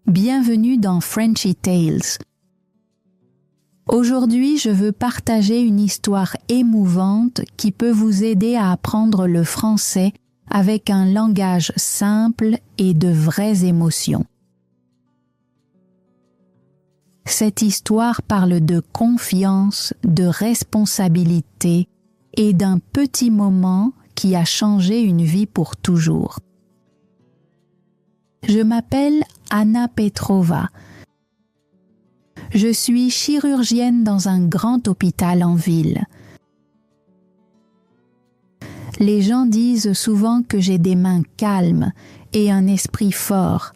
Bienvenue dans Frenchy Tales. Aujourd'hui, je veux partager une histoire émouvante qui peut vous aider à apprendre le français avec un langage simple et de vraies émotions. Cette histoire parle de confiance, de responsabilité et d'un petit moment qui a changé une vie pour toujours. Je m'appelle Anna Petrova. Je suis chirurgienne dans un grand hôpital en ville. Les gens disent souvent que j'ai des mains calmes et un esprit fort.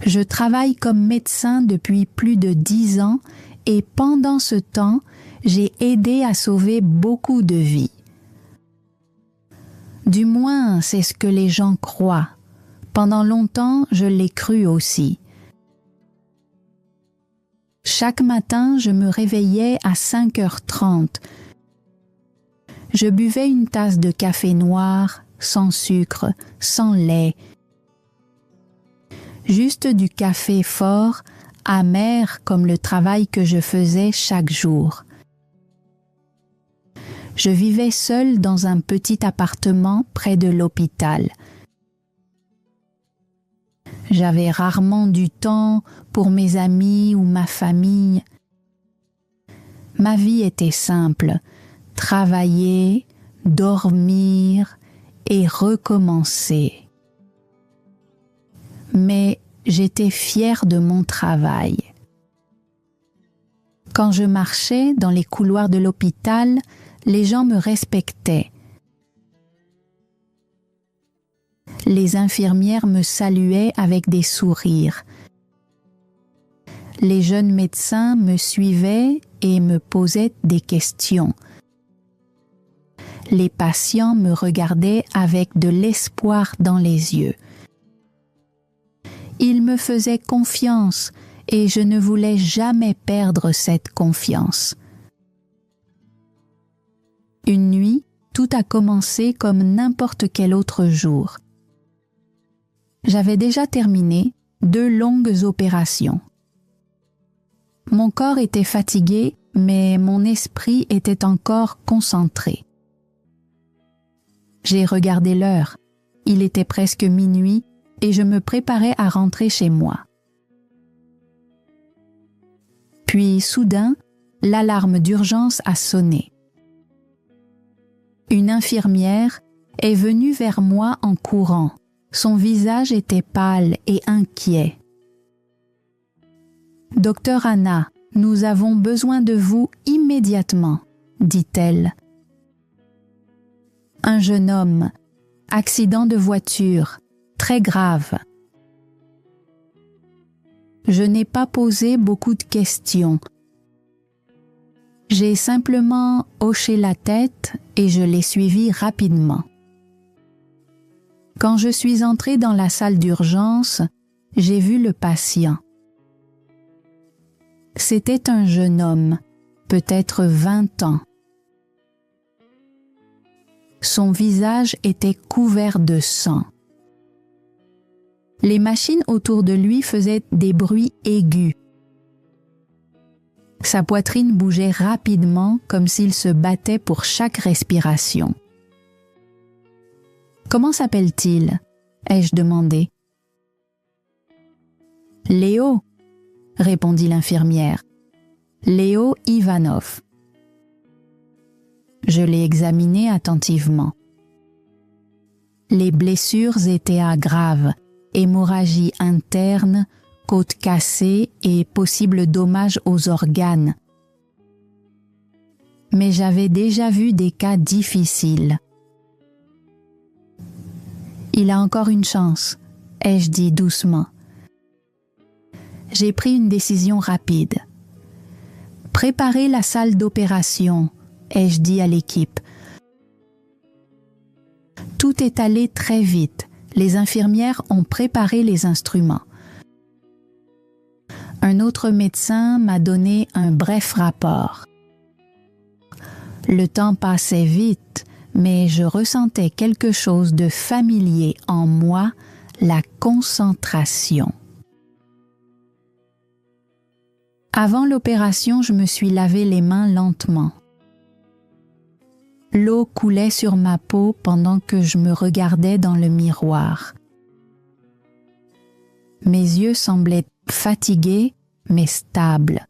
Je travaille comme médecin depuis plus de 10 ans et pendant ce temps, j'ai aidé à sauver beaucoup de vies. Du moins, c'est ce que les gens croient. Pendant longtemps, je l'ai cru aussi. Chaque matin, je me réveillais à 5h30. Je buvais une tasse de café noir, sans sucre, sans lait. Juste du café fort, amer comme le travail que je faisais chaque jour. Je vivais seule dans un petit appartement près de l'hôpital. J'avais rarement du temps pour mes amis ou ma famille. Ma vie était simple, travailler, dormir et recommencer. Mais j'étais fière de mon travail. Quand je marchais dans les couloirs de l'hôpital, les gens me respectaient. Les infirmières me saluaient avec des sourires. Les jeunes médecins me suivaient et me posaient des questions. Les patients me regardaient avec de l'espoir dans les yeux. Ils me faisaient confiance et je ne voulais jamais perdre cette confiance. Une nuit, tout a commencé comme n'importe quel autre jour. J'avais déjà terminé 2 longues opérations. Mon corps était fatigué, mais mon esprit était encore concentré. J'ai regardé l'heure. Il était presque minuit et je me préparais à rentrer chez moi. Puis soudain, l'alarme d'urgence a sonné. Une infirmière est venue vers moi en courant. Son visage était pâle et inquiet. « Docteur Anna, nous avons besoin de vous immédiatement, » dit-elle. Un jeune homme, accident de voiture, très grave. Je n'ai pas posé beaucoup de questions. J'ai simplement hoché la tête et je l'ai suivi rapidement. Quand je suis entrée dans la salle d'urgence, j'ai vu le patient. C'était un jeune homme, peut-être 20 ans. Son visage était couvert de sang. Les machines autour de lui faisaient des bruits aigus. Sa poitrine bougeait rapidement comme s'il se battait pour chaque respiration. « Comment s'appelle-t-il » ai-je demandé. « Léo » répondit l'infirmière. « Léo Ivanov. » Je l'ai examiné attentivement. Les blessures étaient graves, hémorragie interne, côte cassée et possible dommage aux organes. Mais j'avais déjà vu des cas difficiles. « Il a encore une chance », ai-je dit doucement. J'ai pris une décision rapide. « Préparez la salle d'opération », ai-je dit à l'équipe. Tout est allé très vite. Les infirmières ont préparé les instruments. Un autre médecin m'a donné un bref rapport. Le temps passait vite, mais je ressentais quelque chose de familier en moi, la concentration. Avant l'opération, je me suis lavé les mains lentement. L'eau coulait sur ma peau pendant que je me regardais dans le miroir. Mes yeux semblaient fatigués mais stables.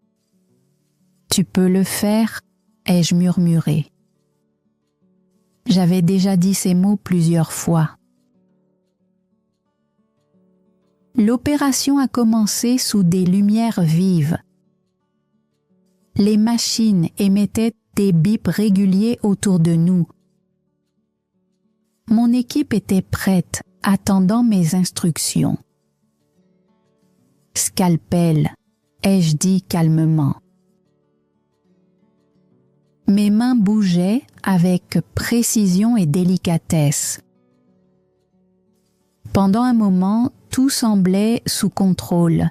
« Tu peux le faire ?» ai-je murmuré. J'avais déjà dit ces mots plusieurs fois. L'opération a commencé sous des lumières vives. Les machines émettaient des bips réguliers autour de nous. Mon équipe était prête, attendant mes instructions. « Scalpel », ai-je dit calmement. Mes mains bougeaient avec précision et délicatesse. Pendant un moment, tout semblait sous contrôle.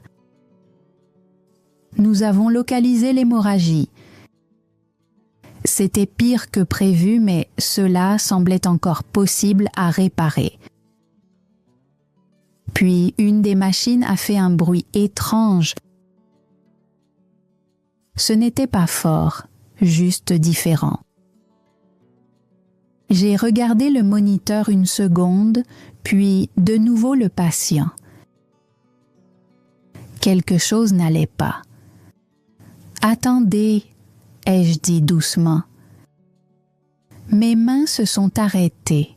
Nous avons localisé l'hémorragie. C'était pire que prévu, mais cela semblait encore possible à réparer. Puis une des machines a fait un bruit étrange. Ce n'était pas fort, juste différent. J'ai regardé le moniteur une seconde, puis de nouveau le patient. Quelque chose n'allait pas. « Attendez », ai-je dit doucement. Mes mains se sont arrêtées.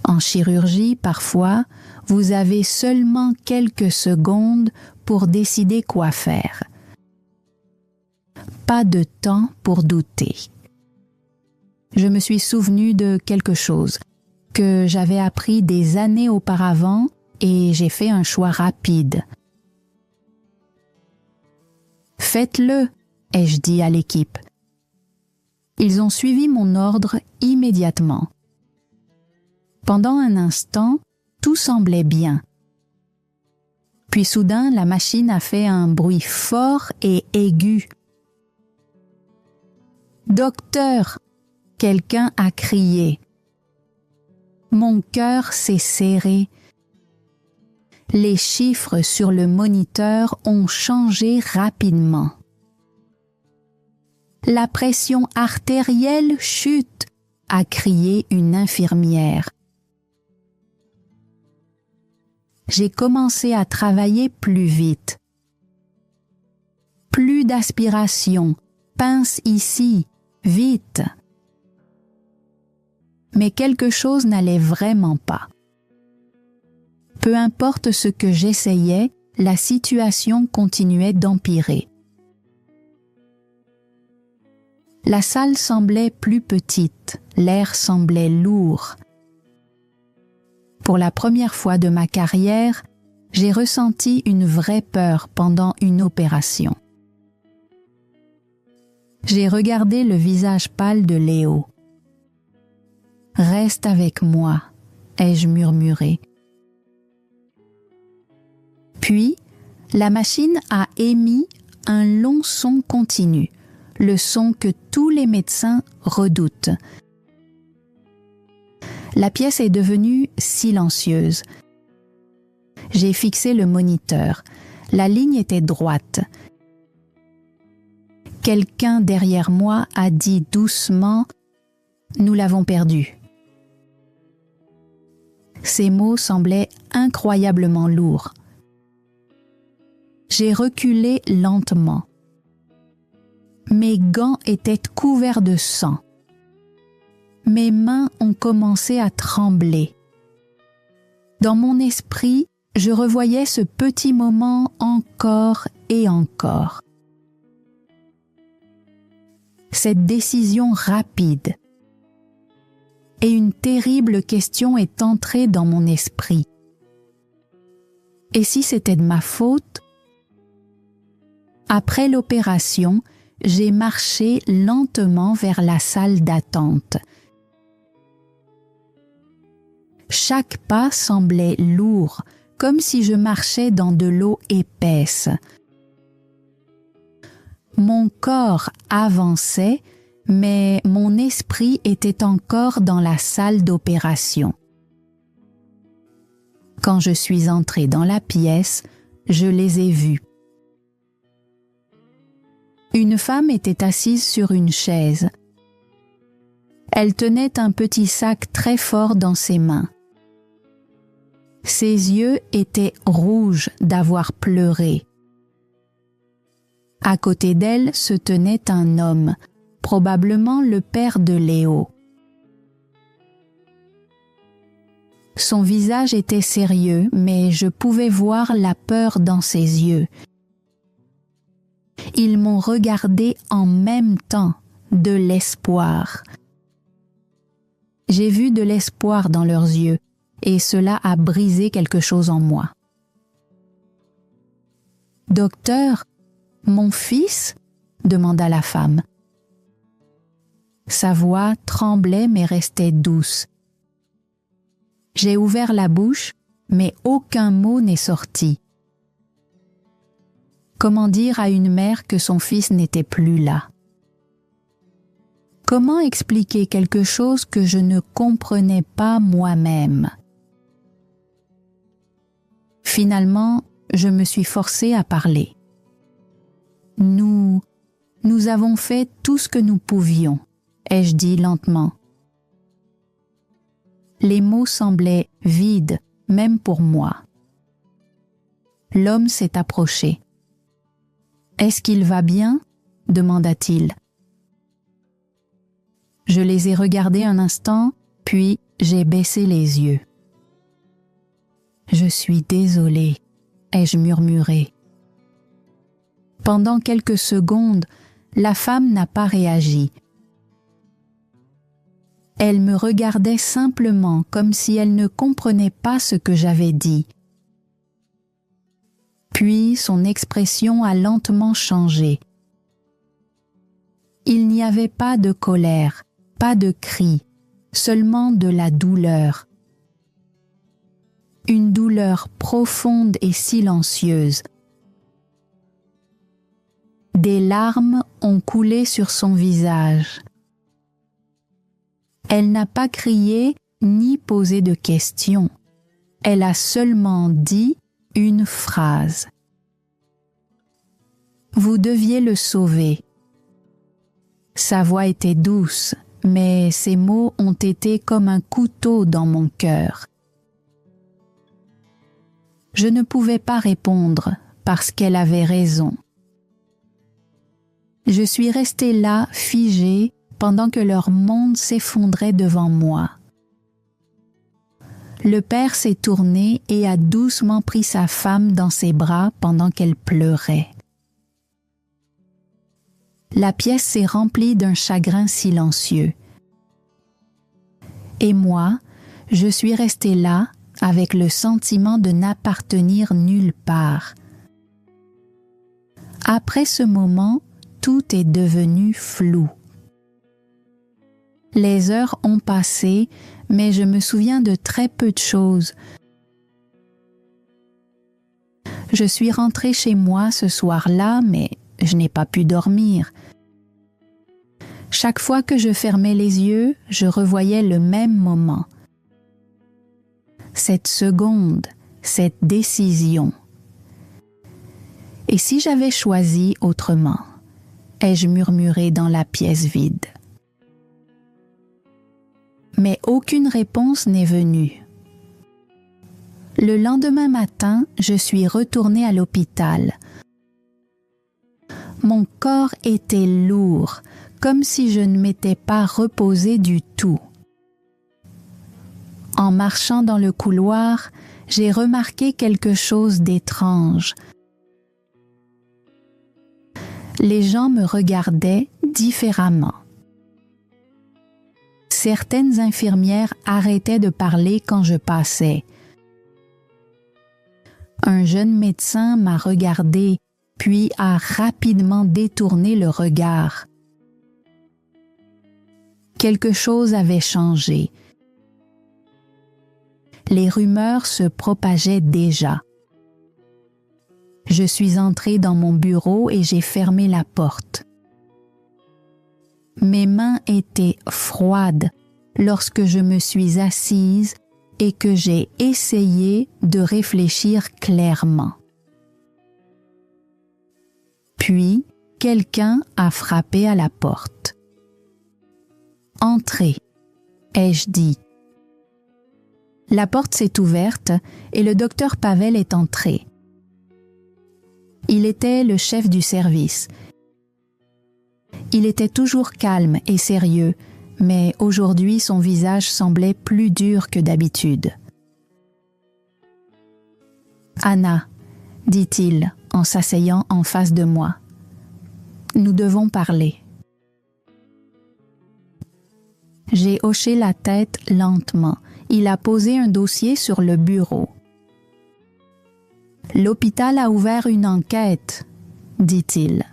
En chirurgie, parfois, vous avez seulement quelques secondes pour décider quoi faire. Pas de temps pour douter. Je me suis souvenu de quelque chose que j'avais appris des années auparavant et j'ai fait un choix rapide. « Faites-le », ai-je dit à l'équipe. Ils ont suivi mon ordre immédiatement. Pendant un instant, tout semblait bien. Puis soudain, la machine a fait un bruit fort et aigu. « Docteur !» quelqu'un a crié. Mon cœur s'est serré. Les chiffres sur le moniteur ont changé rapidement. « La pression artérielle chute !» a crié une infirmière. J'ai commencé à travailler plus vite. Plus d'aspiration, pince ici, vite. Mais quelque chose n'allait vraiment pas. Peu importe ce que j'essayais, la situation continuait d'empirer. La salle semblait plus petite, l'air semblait lourd. Pour la première fois de ma carrière, j'ai ressenti une vraie peur pendant une opération. J'ai regardé le visage pâle de Léo. « Reste avec moi », ai-je murmuré. Puis, la machine a émis un long son continu, le son que tous les médecins redoutent. La pièce est devenue silencieuse. J'ai fixé le moniteur. La ligne était droite. Quelqu'un derrière moi a dit doucement « Nous l'avons perdu ». Ces mots semblaient incroyablement lourds. J'ai reculé lentement. Mes gants étaient couverts de sang. Mes mains ont commencé à trembler. Dans mon esprit, je revoyais ce petit moment encore et encore. Cette décision rapide. Et une terrible question est entrée dans mon esprit. Et si c'était de ma faute? Après l'opération, j'ai marché lentement vers la salle d'attente. Chaque pas semblait lourd, comme si je marchais dans de l'eau épaisse. Mon corps avançait, mais mon esprit était encore dans la salle d'opération. Quand je suis entrée dans la pièce, je les ai vus. Une femme était assise sur une chaise. Elle tenait un petit sac très fort dans ses mains. Ses yeux étaient rouges d'avoir pleuré. À côté d'elle se tenait un homme, probablement le père de Léo. Son visage était sérieux, mais je pouvais voir la peur dans ses yeux. Ils m'ont regardé en même temps, de l'espoir. J'ai vu de l'espoir dans leurs yeux, et cela a brisé quelque chose en moi. « Docteur, mon fils ?» demanda la femme. Sa voix tremblait mais restait douce. J'ai ouvert la bouche, mais aucun mot n'est sorti. Comment dire à une mère que son fils n'était plus là? Comment expliquer quelque chose que je ne comprenais pas moi-même? Finalement, je me suis forcée à parler. Nous avons fait tout ce que nous pouvions, ai-je dit lentement. Les mots semblaient vides, même pour moi. L'homme s'est approché. « Est-ce qu'il va bien ?» demanda-t-il. Je les ai regardés un instant, puis j'ai baissé les yeux. « Je suis désolée » ai-je murmuré. Pendant quelques secondes, la femme n'a pas réagi. Elle me regardait simplement comme si elle ne comprenait pas ce que j'avais dit. Puis son expression a lentement changé. Il n'y avait pas de colère, pas de cri, seulement de la douleur. Une douleur profonde et silencieuse. Des larmes ont coulé sur son visage. Elle n'a pas crié ni posé de questions. Elle a seulement dit une phrase. « Vous deviez le sauver. » Sa voix était douce, mais ses mots ont été comme un couteau dans mon cœur. Je ne pouvais pas répondre parce qu'elle avait raison. Je suis restée là, figée, pendant que leur monde s'effondrait devant moi. Le père s'est tourné et a doucement pris sa femme dans ses bras pendant qu'elle pleurait. La pièce s'est remplie d'un chagrin silencieux. Et moi, je suis restée là avec le sentiment de n'appartenir nulle part. Après ce moment, tout est devenu flou. Les heures ont passé, mais je me souviens de très peu de choses. Je suis rentrée chez moi ce soir-là, mais je n'ai pas pu dormir. Chaque fois que je fermais les yeux, je revoyais le même moment. Cette seconde, cette décision. Et si j'avais choisi autrement, ai-je murmuré dans la pièce vide. Mais aucune réponse n'est venue. Le lendemain matin, je suis retournée à l'hôpital. Mon corps était lourd, comme si je ne m'étais pas reposée du tout. En marchant dans le couloir, j'ai remarqué quelque chose d'étrange. Les gens me regardaient différemment. Certaines infirmières arrêtaient de parler quand je passais. Un jeune médecin m'a regardé, puis a rapidement détourné le regard. Quelque chose avait changé. Les rumeurs se propageaient déjà. Je suis entrée dans mon bureau et j'ai fermé la porte. Mes mains étaient froides lorsque je me suis assise et que j'ai essayé de réfléchir clairement. Puis, quelqu'un a frappé à la porte. « Entrez », ai-je dit. La porte s'est ouverte et le docteur Pavel est entré. Il était le chef du service. Il était toujours calme et sérieux, mais aujourd'hui son visage semblait plus dur que d'habitude. « Anna », dit-il en s'asseyant en face de moi, « nous devons parler. » J'ai hoché la tête lentement. Il a posé un dossier sur le bureau. « L'hôpital a ouvert une enquête, » dit-il.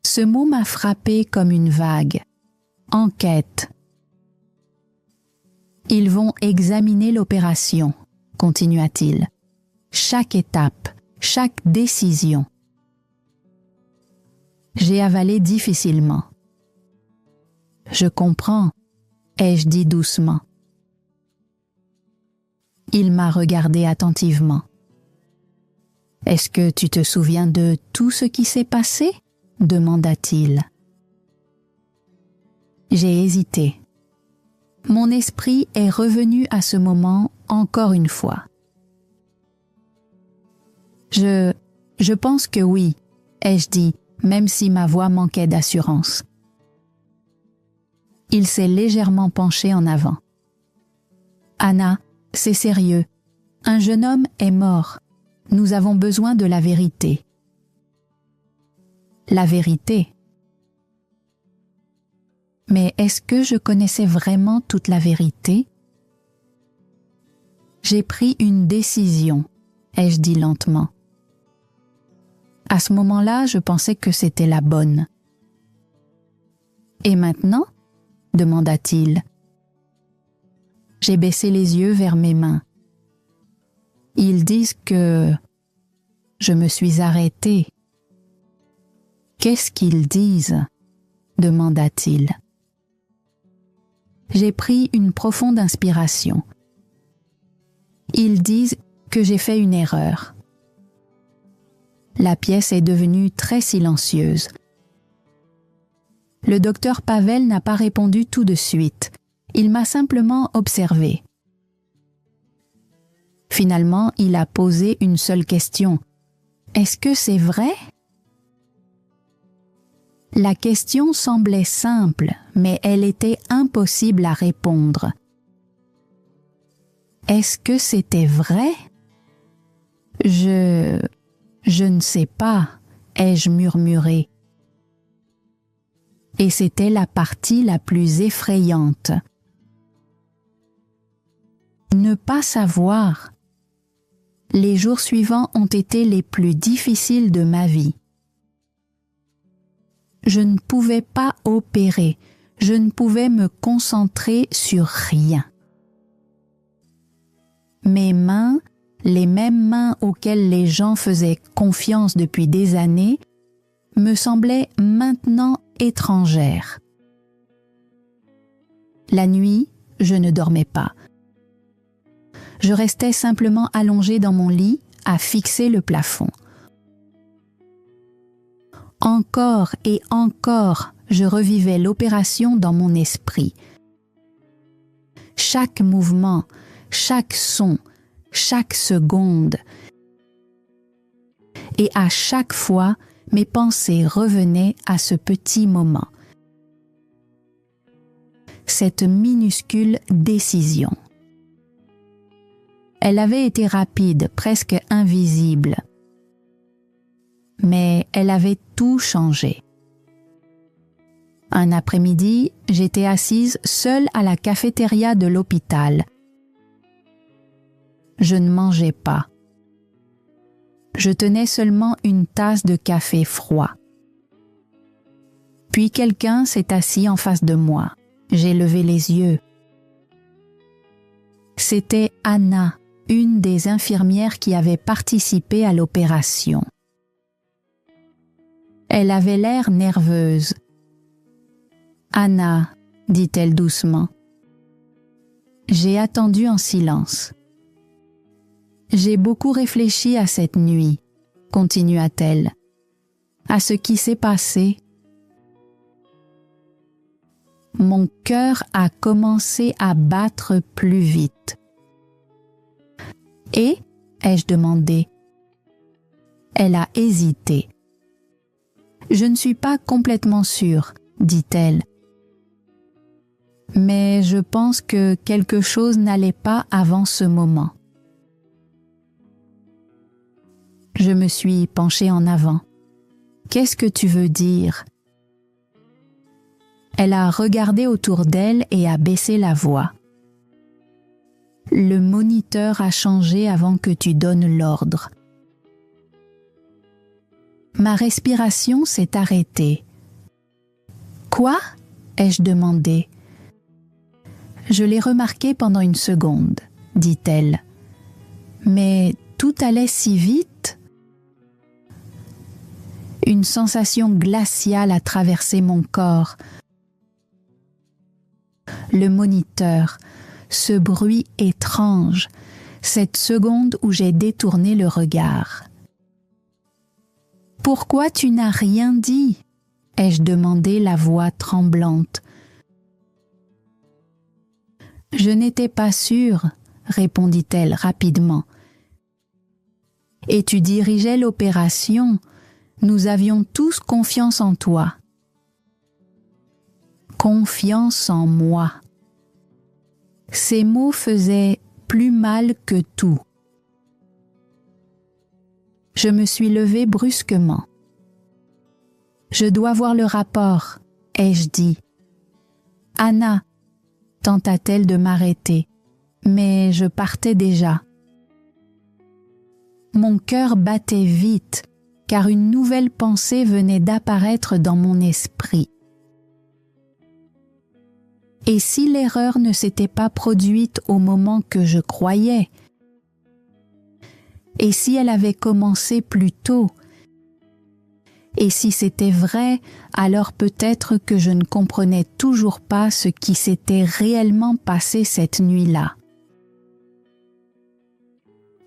Ce mot m'a frappé comme une vague. Enquête. Ils vont examiner l'opération, continua-t-il. Chaque étape, chaque décision. J'ai avalé difficilement. Je comprends, ai-je dit doucement. Il m'a regardé attentivement. Est-ce que tu te souviens de tout ce qui s'est passé ? Demanda-t-il. J'ai hésité. Mon esprit est revenu à ce moment encore une fois. Je pense que oui, ai-je dit, même si ma voix manquait d'assurance. Il s'est légèrement penché en avant. Anna, c'est sérieux. Un jeune homme est mort. Nous avons besoin de la vérité. La vérité. Mais est-ce que je connaissais vraiment toute la vérité? J'ai pris une décision, ai-je dit lentement. À ce moment-là, je pensais que c'était la bonne. Et maintenant? Demanda-t-il. J'ai baissé les yeux vers mes mains. Ils disent que je me suis arrêtée. Qu'est-ce qu'ils disent? Demanda-t-il. J'ai pris une profonde inspiration. Ils disent que j'ai fait une erreur. La pièce est devenue très silencieuse. Le docteur Pavel n'a pas répondu tout de suite. Il m'a simplement observé. Finalement, il a posé une seule question. « Est-ce que c'est vrai ?» La question semblait simple, mais elle était impossible à répondre. « Est-ce que c'était vrai ?» Je ne sais pas, ai-je murmuré. Et c'était la partie la plus effrayante. Ne pas savoir. Les jours suivants ont été les plus difficiles de ma vie. Je ne pouvais pas opérer, je ne pouvais me concentrer sur rien. Mes mains, les mêmes mains auxquelles les gens faisaient confiance depuis des années, me semblaient maintenant étrangères. La nuit, je ne dormais pas. Je restais simplement allongée dans mon lit à fixer le plafond. Encore et encore, je revivais l'opération dans mon esprit. Chaque mouvement, chaque son, chaque seconde. Et à chaque fois, mes pensées revenaient à ce petit moment. Cette minuscule décision. Elle avait été rapide, presque invisible. Mais elle avait tout changé. Un après-midi, j'étais assise seule à la cafétéria de l'hôpital. Je ne mangeais pas. Je tenais seulement une tasse de café froid. Puis quelqu'un s'est assis en face de moi. J'ai levé les yeux. C'était Anna, une des infirmières qui avait participé à l'opération. Elle avait l'air nerveuse. « Anna, dit-elle doucement, J'ai attendu en silence. J'ai beaucoup réfléchi à cette nuit, continua-t-elle, à ce qui s'est passé. Mon cœur a commencé à battre plus vite. Et, ai-je demandé. Elle a hésité. Je ne suis pas complètement sûre, dit-elle. Mais je pense que quelque chose n'allait pas avant ce moment. Je me suis penchée en avant. Qu'est-ce que tu veux dire? Elle a regardé autour d'elle et a baissé la voix. Le moniteur a changé avant que tu donnes l'ordre. Ma respiration s'est arrêtée. Quoi? Ai-je demandé. Je l'ai remarqué pendant une seconde, dit-elle. Mais tout allait si vite. Une sensation glaciale a traversé mon corps. Le moniteur, ce bruit étrange, cette seconde où j'ai détourné le regard. « Pourquoi tu n'as rien dit ?» ai-je demandé, la voix tremblante. « Je n'étais pas sûre, » répondit-elle rapidement. « Et tu dirigeais l'opération. Nous avions tous confiance en toi. » Confiance en moi. Ces mots faisaient plus mal que tout. Je me suis levée brusquement. « Je dois voir le rapport, » ai-je dit. « Anna, » tenta-t-elle de m'arrêter, mais je partais déjà. Mon cœur battait vite, car une nouvelle pensée venait d'apparaître dans mon esprit. Et si l'erreur ne s'était pas produite au moment que je croyais? Et si elle avait commencé plus tôt? Et si c'était vrai, alors peut-être que je ne comprenais toujours pas ce qui s'était réellement passé cette nuit-là.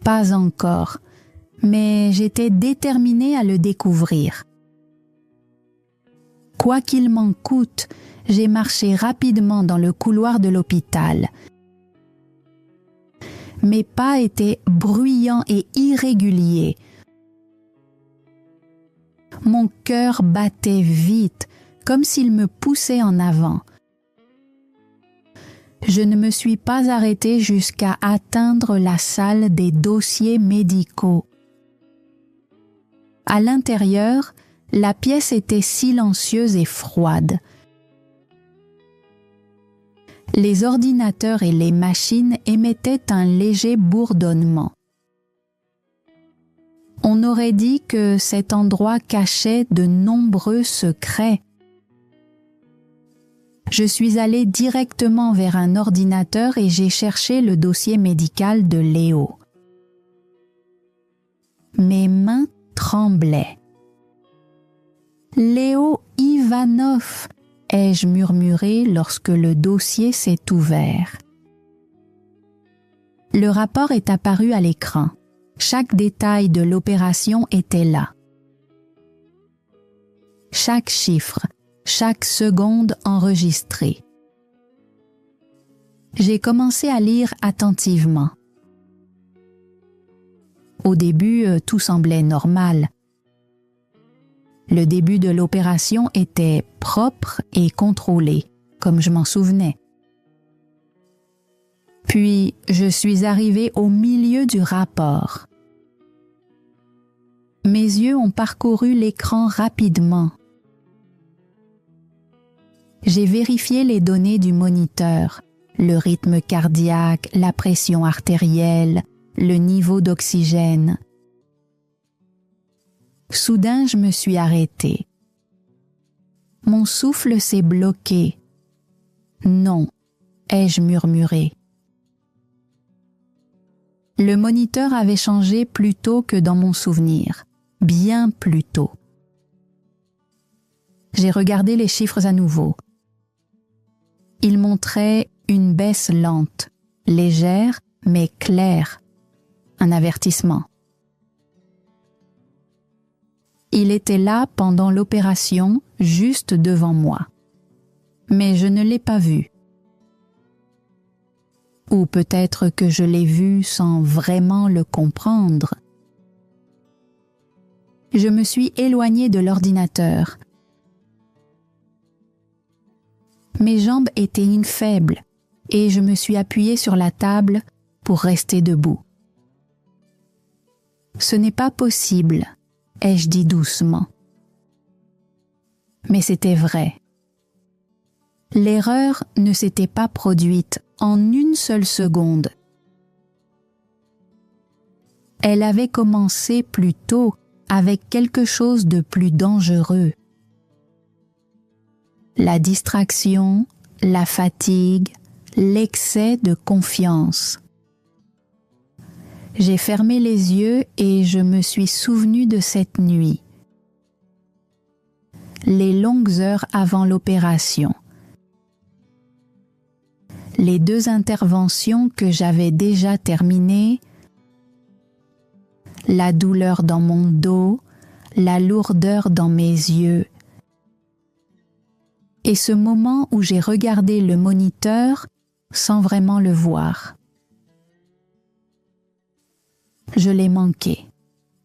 Pas encore, mais j'étais déterminée à le découvrir. Quoi qu'il m'en coûte, j'ai marché rapidement dans le couloir de l'hôpital. Mes pas étaient bruyants et irréguliers. Mon cœur battait vite, comme s'il me poussait en avant. Je ne me suis pas arrêtée jusqu'à atteindre la salle des dossiers médicaux. À l'intérieur, la pièce était silencieuse et froide. Les ordinateurs et les machines émettaient un léger bourdonnement. On aurait dit que cet endroit cachait de nombreux secrets. Je suis allée directement vers un ordinateur et j'ai cherché le dossier médical de Léo. Mes mains tremblaient. « Léo Ivanov !» ai-je murmuré lorsque le dossier s'est ouvert. Le rapport est apparu à l'écran. Chaque détail de l'opération était là. Chaque chiffre, chaque seconde enregistrée. J'ai commencé à lire attentivement. Au début, tout semblait normal. Le début de l'opération était propre et contrôlé, comme je m'en souvenais. Puis, je suis arrivée au milieu du rapport. Mes yeux ont parcouru l'écran rapidement. J'ai vérifié les données du moniteur, le rythme cardiaque, la pression artérielle, le niveau d'oxygène. Soudain, je me suis arrêtée. Mon souffle s'est bloqué. « Non », ai-je murmuré. Le moniteur avait changé plus tôt que dans mon souvenir, bien plus tôt. J'ai regardé les chiffres à nouveau. Ils montraient une baisse lente, légère mais claire, un avertissement. Il était là pendant l'opération, juste devant moi. Mais je ne l'ai pas vu. Ou peut-être que je l'ai vu sans vraiment le comprendre. Je me suis éloignée de l'ordinateur. Mes jambes étaient faibles et je me suis appuyée sur la table pour rester debout. « Ce n'est pas possible », ai-je dit doucement. Mais c'était vrai. L'erreur ne s'était pas produite en une seule seconde. Elle avait commencé plus tôt avec quelque chose de plus dangereux. La distraction, la fatigue, l'excès de confiance. J'ai fermé les yeux et je me suis souvenu de cette nuit. Les longues heures avant l'opération. Les 2 interventions que j'avais déjà terminées, la douleur dans mon dos, la lourdeur dans mes yeux, et ce moment où j'ai regardé le moniteur sans vraiment le voir. Je l'ai manqué,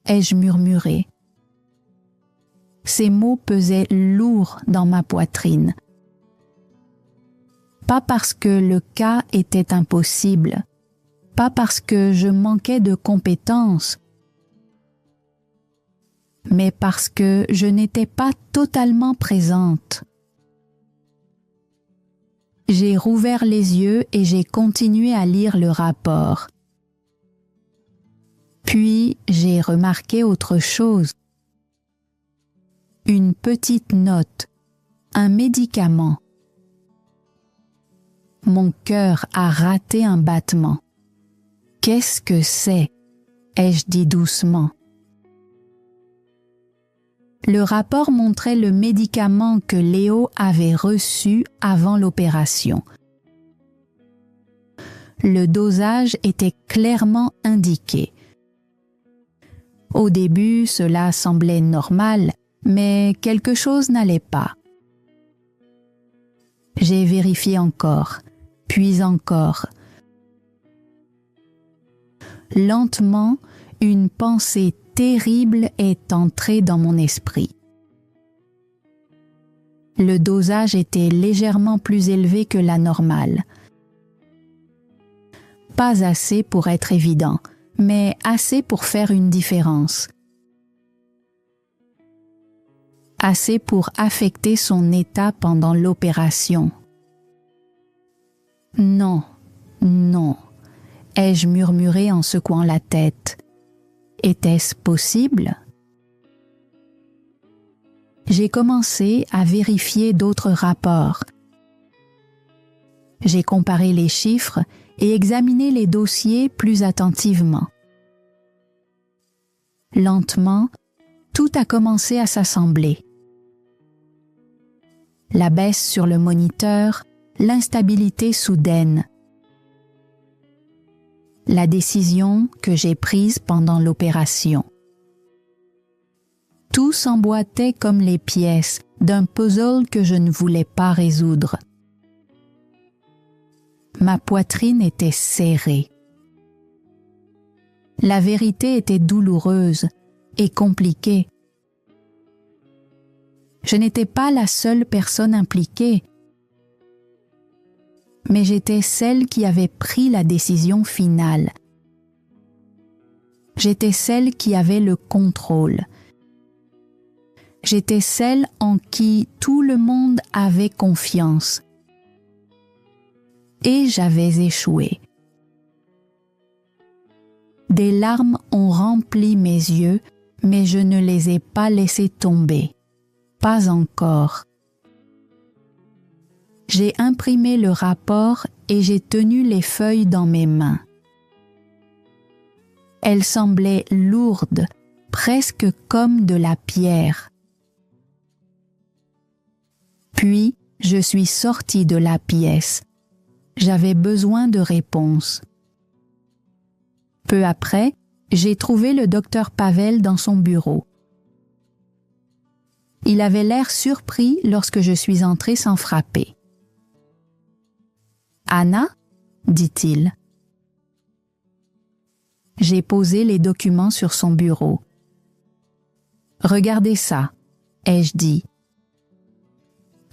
ai-je murmuré. Ces mots pesaient lourd dans ma poitrine. Pas parce que le cas était impossible, pas parce que je manquais de compétences, mais parce que je n'étais pas totalement présente. J'ai rouvert les yeux et j'ai continué à lire le rapport. Puis j'ai remarqué autre chose. Une petite note, un médicament. Mon cœur a raté un battement. « Qu'est-ce que c'est ?» ai-je dit doucement. Le rapport montrait le médicament que Léo avait reçu avant l'opération. Le dosage était clairement indiqué. Au début, cela semblait normal, mais quelque chose n'allait pas. J'ai vérifié encore, puis encore. Lentement, une pensée terrible est entrée dans mon esprit. Le dosage était légèrement plus élevé que la normale. Pas assez pour être évident, mais assez pour faire une différence. Assez pour affecter son état pendant l'opération. Non, non, ai-je murmuré en secouant la tête. Était-ce possible? J'ai commencé à vérifier d'autres rapports. J'ai comparé les chiffres et examiné les dossiers plus attentivement. Lentement, tout a commencé à s'assembler. La baisse sur le moniteur, l'instabilité soudaine. La décision que j'ai prise pendant l'opération. Tout s'emboîtait comme les pièces d'un puzzle que je ne voulais pas résoudre. Ma poitrine était serrée. La vérité était douloureuse et compliquée. Je n'étais pas la seule personne impliquée, mais j'étais celle qui avait pris la décision finale. J'étais celle qui avait le contrôle. J'étais celle en qui tout le monde avait confiance. Et j'avais échoué. Des larmes ont rempli mes yeux, mais je ne les ai pas laissées tomber. Pas encore. J'ai imprimé le rapport et j'ai tenu les feuilles dans mes mains. Elles semblaient lourdes, presque comme de la pierre. Puis, je suis sortie de la pièce. J'avais besoin de réponses. Peu après, j'ai trouvé le docteur Pavel dans son bureau. Il avait l'air surpris lorsque je suis entrée sans frapper. « Anna ?» dit-il. J'ai posé les documents sur son bureau. « Regardez ça », ai-je dit.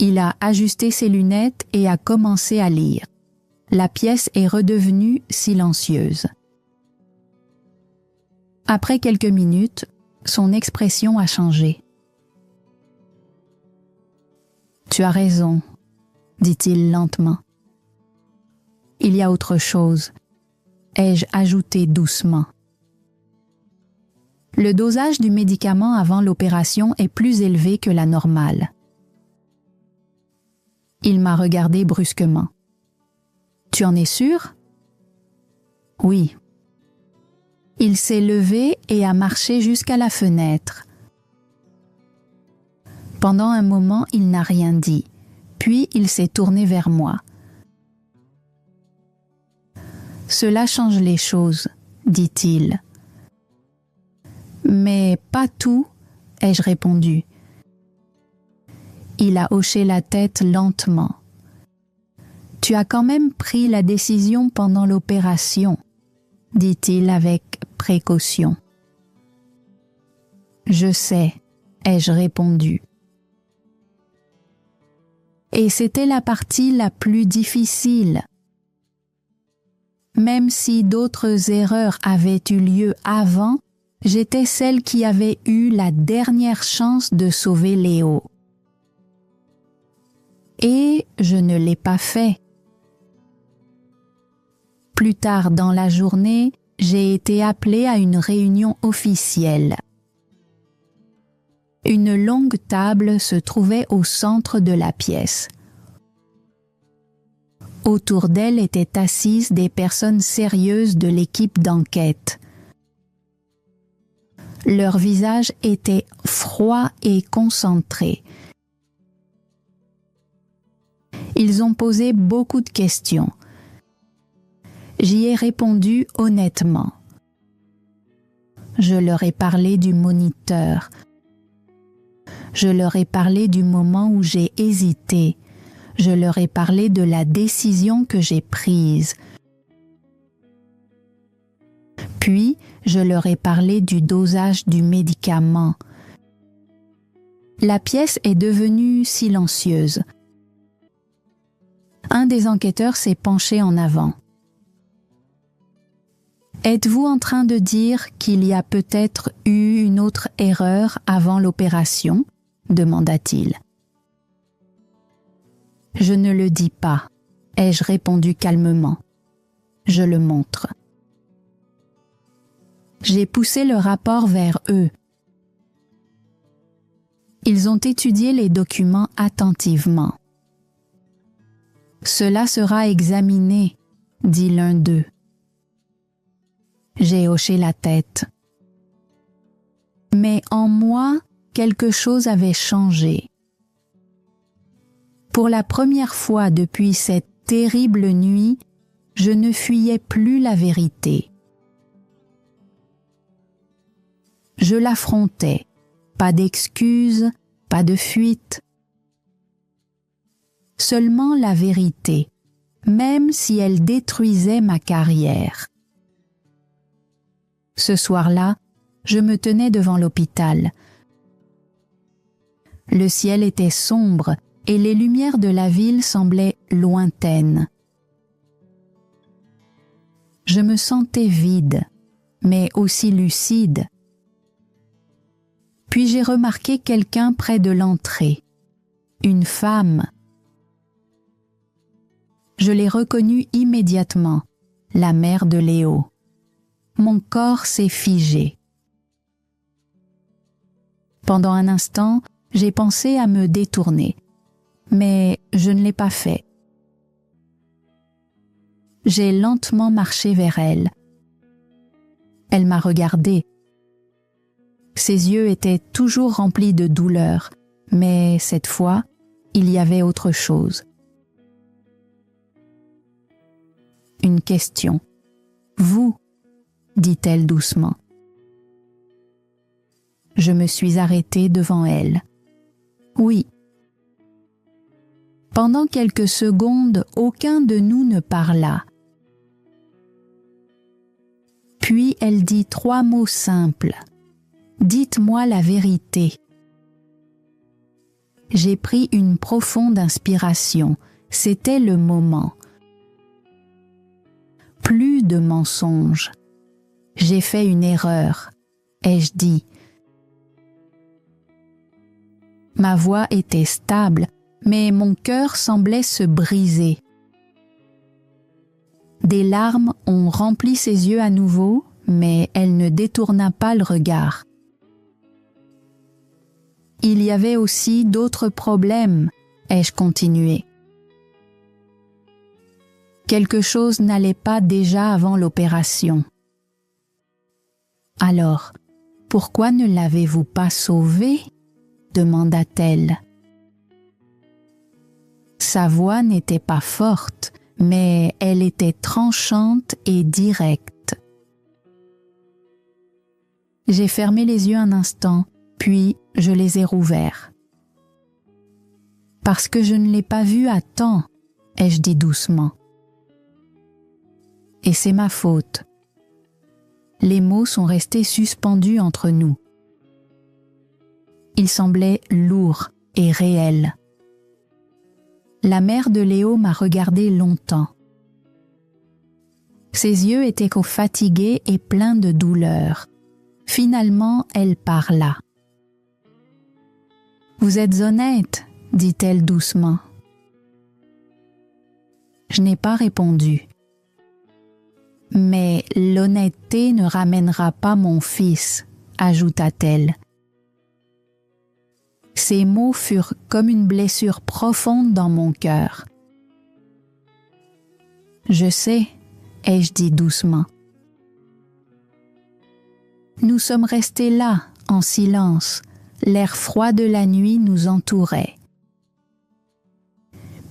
Il a ajusté ses lunettes et a commencé à lire. La pièce est redevenue silencieuse. Après quelques minutes, son expression a changé. « Tu as raison », dit-il lentement. « Il y a autre chose », ai-je ajouté doucement. Le dosage du médicament avant l'opération est plus élevé que la normale. Il m'a regardé brusquement. « Tu en es sûr ?»« Oui. » Il s'est levé et a marché jusqu'à la fenêtre. Pendant un moment, il n'a rien dit, puis il s'est tourné vers moi. « Cela change les choses, » dit-il. « Mais pas tout, » ai-je répondu. Il a hoché la tête lentement. « Tu as quand même pris la décision pendant l'opération, » dit-il avec précaution. « Je sais, » ai-je répondu. Et c'était la partie la plus difficile. Même si d'autres erreurs avaient eu lieu avant, j'étais celle qui avait eu la dernière chance de sauver Léo. Et je ne l'ai pas fait. Plus tard dans la journée, j'ai été appelée à une réunion officielle. Une longue table se trouvait au centre de la pièce. Autour d'elle étaient assises des personnes sérieuses de l'équipe d'enquête. Leurs visages étaient froids et concentrés. Ils ont posé beaucoup de questions. J'y ai répondu honnêtement. Je leur ai parlé du moniteur. Je leur ai parlé du moment où j'ai hésité. Je leur ai parlé de la décision que j'ai prise. Puis, je leur ai parlé du dosage du médicament. La pièce est devenue silencieuse. Un des enquêteurs s'est penché en avant. « Êtes-vous en train de dire qu'il y a peut-être eu une autre erreur avant l'opération ?» demanda-t-il. « Je ne le dis pas, » ai-je répondu calmement. « Je le montre. » J'ai poussé le rapport vers eux. Ils ont étudié les documents attentivement. « Cela sera examiné, » dit l'un d'eux. J'ai hoché la tête. Mais en moi, quelque chose avait changé. Pour la première fois depuis cette terrible nuit, je ne fuyais plus la vérité. Je l'affrontais, pas d'excuses, pas de fuite. Seulement la vérité, même si elle détruisait ma carrière. Ce soir-là, je me tenais devant l'hôpital. Le ciel était sombre et les lumières de la ville semblaient lointaines. Je me sentais vide, mais aussi lucide. Puis j'ai remarqué quelqu'un près de l'entrée, une femme. Je l'ai reconnue immédiatement, la mère de Léo. Mon corps s'est figé. Pendant un instant, j'ai pensé à me détourner, mais je ne l'ai pas fait. J'ai lentement marché vers elle. Elle m'a regardé. Ses yeux étaient toujours remplis de douleur, mais cette fois, il y avait autre chose. une question. « Vous » dit-elle doucement. Je me suis arrêtée devant elle. « Oui. » Pendant quelques secondes, aucun de nous ne parla. Puis elle dit 3 mots simples. « Dites-moi la vérité. » J'ai pris une profonde inspiration. C'était le moment. Plus de mensonges. J'ai fait une erreur, ai-je dit. Ma voix était stable, mais mon cœur semblait se briser. Des larmes ont rempli ses yeux à nouveau, mais elle ne détourna pas le regard. Il y avait aussi d'autres problèmes, ai-je continué. Quelque chose n'allait pas déjà avant l'opération. Alors, pourquoi ne l'avez-vous pas sauvé ? Demanda-t-elle. Sa voix n'était pas forte, mais elle était tranchante et directe. J'ai fermé les yeux un instant, puis je les ai rouverts. Parce que je ne l'ai pas vu à temps, ai-je dit doucement. Et c'est ma faute. Les mots sont restés suspendus entre nous. Ils semblaient lourds et réels. La mère de Léo m'a regardé longtemps. Ses yeux étaient fatigués et pleins de douleur. Finalement, elle parla. « Vous êtes honnête, » dit-elle doucement. Je n'ai pas répondu. « Mais l'honnêteté ne ramènera pas mon fils, » ajouta-t-elle. Ces mots furent comme une blessure profonde dans mon cœur. « Je sais, » ai-je dit doucement. Nous sommes restés là, en silence. L'air froid de la nuit nous entourait.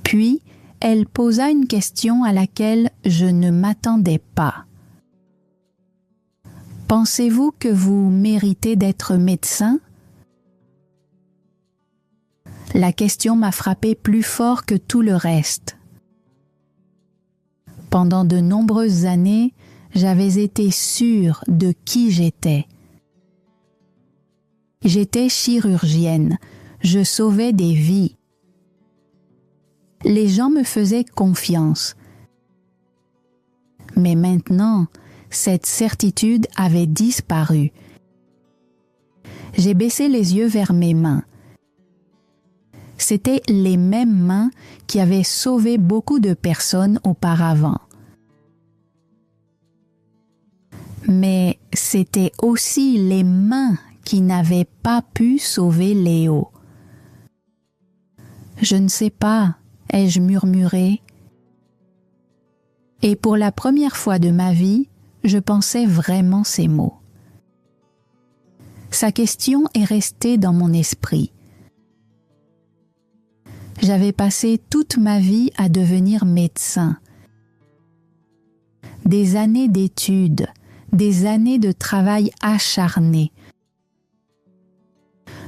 Puis, elle posa une question à laquelle je ne m'attendais pas. « Pensez-vous que vous méritez d'être médecin ?» La question m'a frappé plus fort que tout le reste. Pendant de nombreuses années, j'avais été sûre de qui j'étais. J'étais chirurgienne, je sauvais des vies. Les gens me faisaient confiance. Mais maintenant, cette certitude avait disparu. J'ai baissé les yeux vers mes mains. C'étaient les mêmes mains qui avaient sauvé beaucoup de personnes auparavant. Mais c'étaient aussi les mains qui n'avaient pas pu sauver Léo. « Je ne sais pas », ai-je murmuré. Et pour la première fois de ma vie, je pensais vraiment ces mots. Sa question est restée dans mon esprit. J'avais passé toute ma vie à devenir médecin. Des années d'études, des années de travail acharné,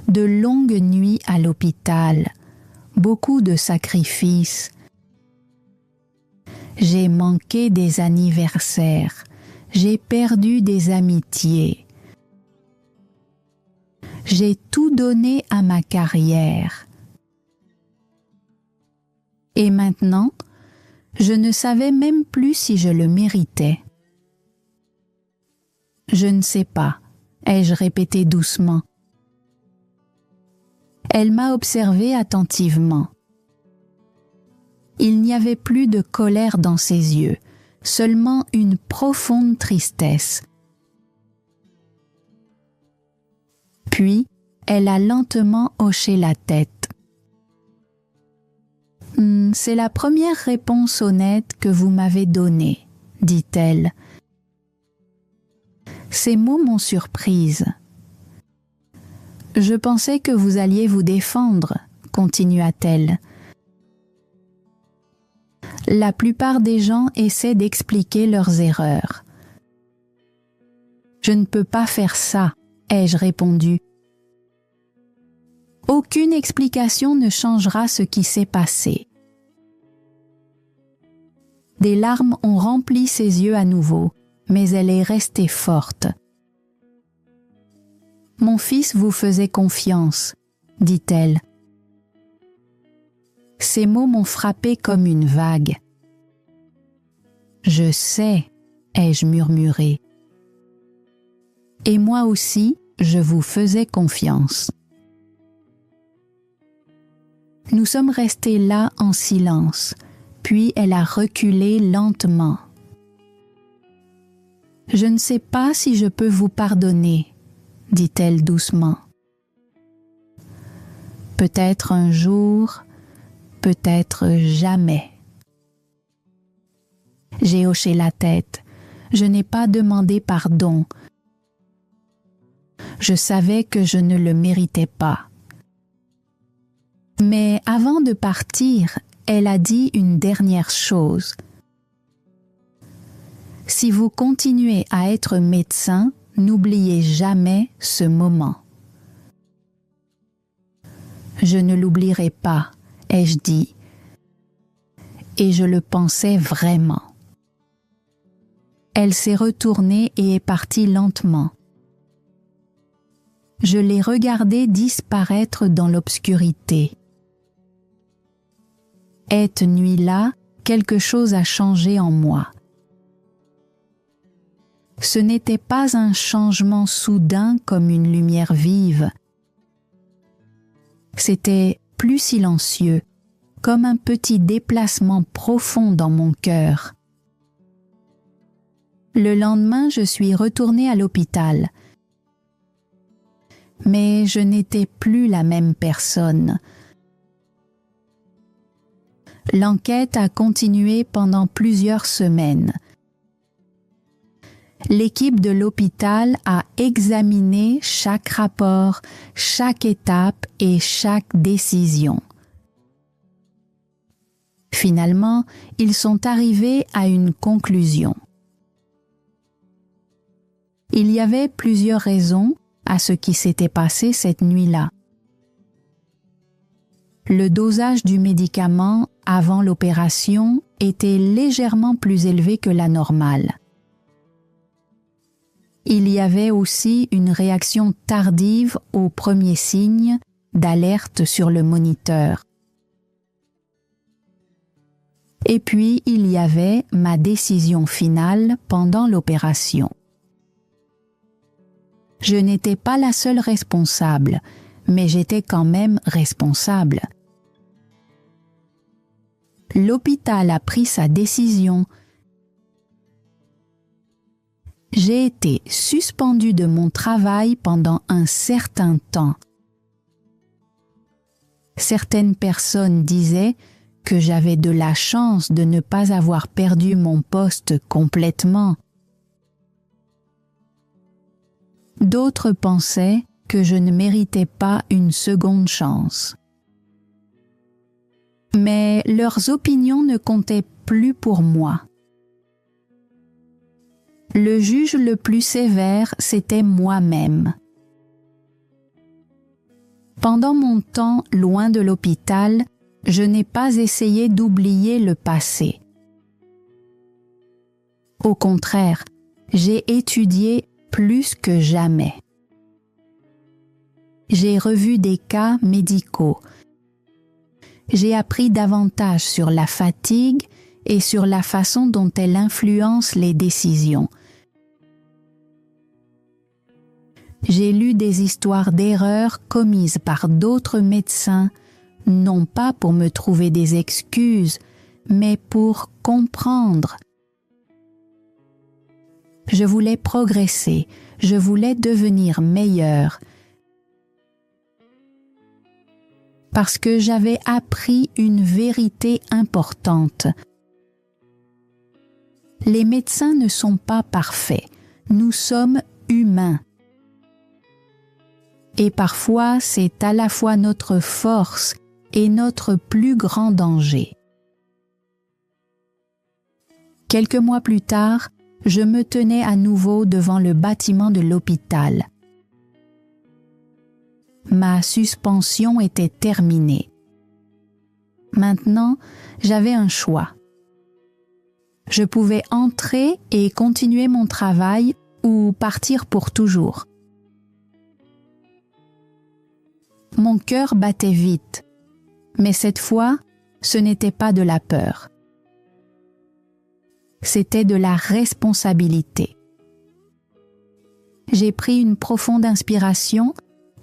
de longues nuits à l'hôpital, beaucoup de sacrifices. J'ai manqué des anniversaires, j'ai perdu des amitiés. J'ai tout donné à ma carrière. Et maintenant, je ne savais même plus si je le méritais. Je ne sais pas, ai-je répété doucement. Elle m'a observé attentivement. Il n'y avait plus de colère dans ses yeux, seulement une profonde tristesse. Puis, elle a lentement hoché la tête. « C'est la première réponse honnête que vous m'avez donnée, » dit-elle. Ces mots m'ont surprise. « Je pensais que vous alliez vous défendre, » continua-t-elle. La plupart des gens essaient d'expliquer leurs erreurs. « Je ne peux pas faire ça », ai-je répondu. « Aucune explication ne changera ce qui s'est passé. » Des larmes ont rempli ses yeux à nouveau, mais elle est restée forte. « Mon fils vous faisait confiance, » dit-elle. Ces mots m'ont frappé comme une vague. « Je sais, » ai-je murmuré. « Et moi aussi, je vous faisais confiance. » Nous sommes restés là en silence, puis elle a reculé lentement. « Je ne sais pas si je peux vous pardonner, » dit-elle doucement. « Peut-être un jour, peut-être jamais. » J'ai hoché la tête. Je n'ai pas demandé pardon. Je savais que je ne le méritais pas. Mais avant de partir, elle a dit une dernière chose. « Si vous continuez à être médecin, n'oubliez jamais ce moment. » Je ne l'oublierai pas, ai-je dit, et je le pensais vraiment. Elle s'est retournée et est partie lentement. Je l'ai regardée disparaître dans l'obscurité. Cette nuit-là, quelque chose a changé en moi. Ce n'était pas un changement soudain comme une lumière vive. C'était plus silencieux, comme un petit déplacement profond dans mon cœur. Le lendemain, je suis retournée à l'hôpital. Mais je n'étais plus la même personne. L'enquête a continué pendant plusieurs semaines. L'équipe de l'hôpital a examiné chaque rapport, chaque étape et chaque décision. Finalement, ils sont arrivés à une conclusion. Il y avait plusieurs raisons à ce qui s'était passé cette nuit-là. Le dosage du médicament avant l'opération était légèrement plus élevé que la normale. Il y avait aussi une réaction tardive aux premiers signes d'alerte sur le moniteur. Et puis, il y avait ma décision finale pendant l'opération. Je n'étais pas la seule responsable, mais j'étais quand même responsable. L'hôpital a pris sa décision. J'ai été suspendue de mon travail pendant un certain temps. Certaines personnes disaient que j'avais de la chance de ne pas avoir perdu mon poste complètement. D'autres pensaient que je ne méritais pas une seconde chance. Mais leurs opinions ne comptaient plus pour moi. Le juge le plus sévère, c'était moi-même. Pendant mon temps loin de l'hôpital, je n'ai pas essayé d'oublier le passé. Au contraire, j'ai étudié plus que jamais. J'ai revu des cas médicaux. J'ai appris davantage sur la fatigue et sur la façon dont elle influence les décisions. J'ai lu des histoires d'erreurs commises par d'autres médecins, non pas pour me trouver des excuses, mais pour comprendre. Je voulais progresser, je voulais devenir meilleure, parce que j'avais appris une vérité importante. Les médecins ne sont pas parfaits, nous sommes humains. Et parfois, c'est à la fois notre force et notre plus grand danger. Quelques mois plus tard, je me tenais à nouveau devant le bâtiment de l'hôpital. Ma suspension était terminée. Maintenant, j'avais un choix. Je pouvais entrer et continuer mon travail ou partir pour toujours. Mon cœur battait vite, mais cette fois, ce n'était pas de la peur. C'était de la responsabilité. J'ai pris une profonde inspiration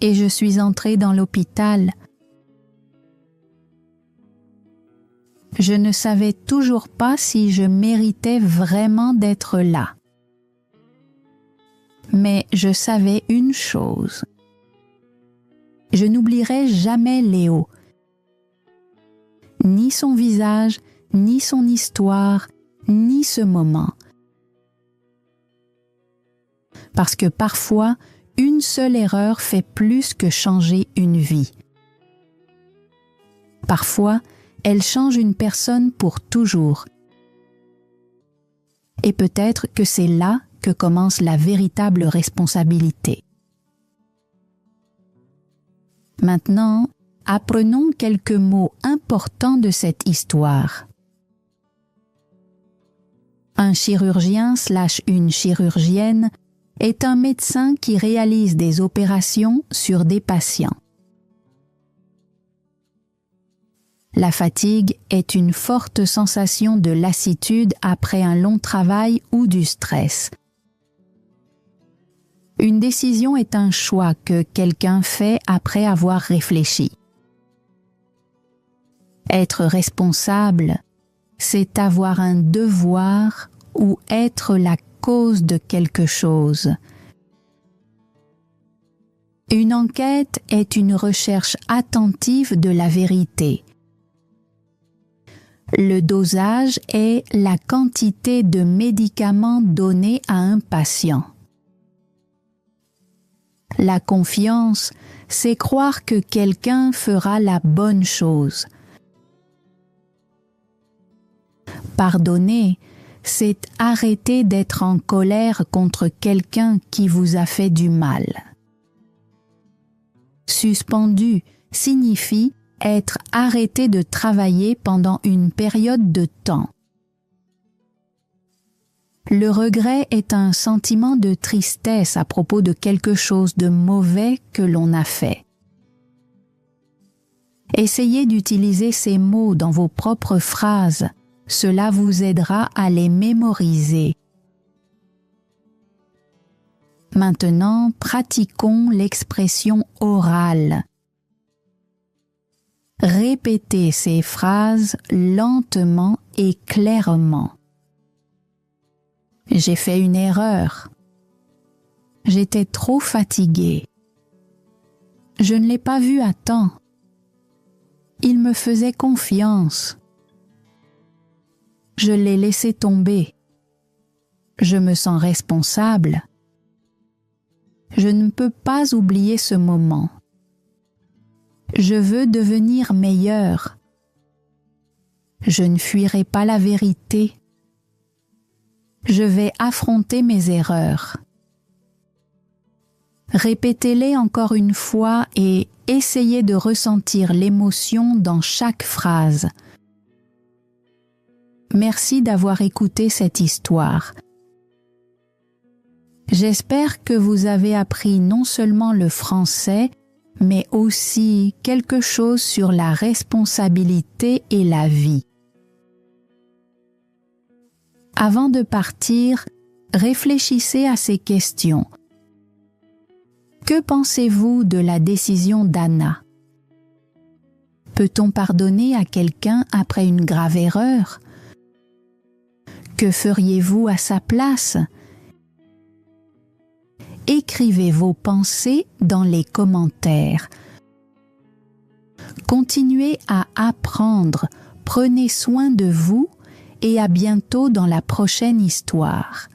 et je suis entrée dans l'hôpital. Je ne savais toujours pas si je méritais vraiment d'être là. Mais je savais une chose. Je n'oublierai jamais Léo. Ni son visage, ni son histoire, ni ce moment. Parce que parfois, une seule erreur fait plus que changer une vie. Parfois, elle change une personne pour toujours. Et peut-être que c'est là que commence la véritable responsabilité. Maintenant, apprenons quelques mots importants de cette histoire. Un chirurgien / une chirurgienne est un médecin qui réalise des opérations sur des patients. La fatigue est une forte sensation de lassitude après un long travail ou du stress. Une décision est un choix que quelqu'un fait après avoir réfléchi. Être responsable, c'est avoir un devoir ou être la cause de quelque chose. Une enquête est une recherche attentive de la vérité. Le dosage est la quantité de médicaments donnés à un patient. La confiance, c'est croire que quelqu'un fera la bonne chose. Pardonner, c'est arrêter d'être en colère contre quelqu'un qui vous a fait du mal. Suspendu signifie être arrêté de travailler pendant une période de temps. Le regret est un sentiment de tristesse à propos de quelque chose de mauvais que l'on a fait. Essayez d'utiliser ces mots dans vos propres phrases. Cela vous aidera à les mémoriser. Maintenant, pratiquons l'expression orale. Répétez ces phrases lentement et clairement. J'ai fait une erreur. J'étais trop fatiguée. Je ne l'ai pas vu à temps. Il me faisait confiance. Je l'ai laissé tomber. Je me sens responsable. Je ne peux pas oublier ce moment. Je veux devenir meilleur. Je ne fuirai pas la vérité. Je vais affronter mes erreurs. Répétez-les encore une fois et essayez de ressentir l'émotion dans chaque phrase. Merci d'avoir écouté cette histoire. J'espère que vous avez appris non seulement le français, mais aussi quelque chose sur la responsabilité et la vie. Avant de partir, réfléchissez à ces questions. Que pensez-vous de la décision d'Anna? Peut-on pardonner à quelqu'un après une grave erreur? Que feriez-vous à sa place? Écrivez vos pensées dans les commentaires. Continuez à apprendre, prenez soin de vous et à bientôt dans la prochaine histoire.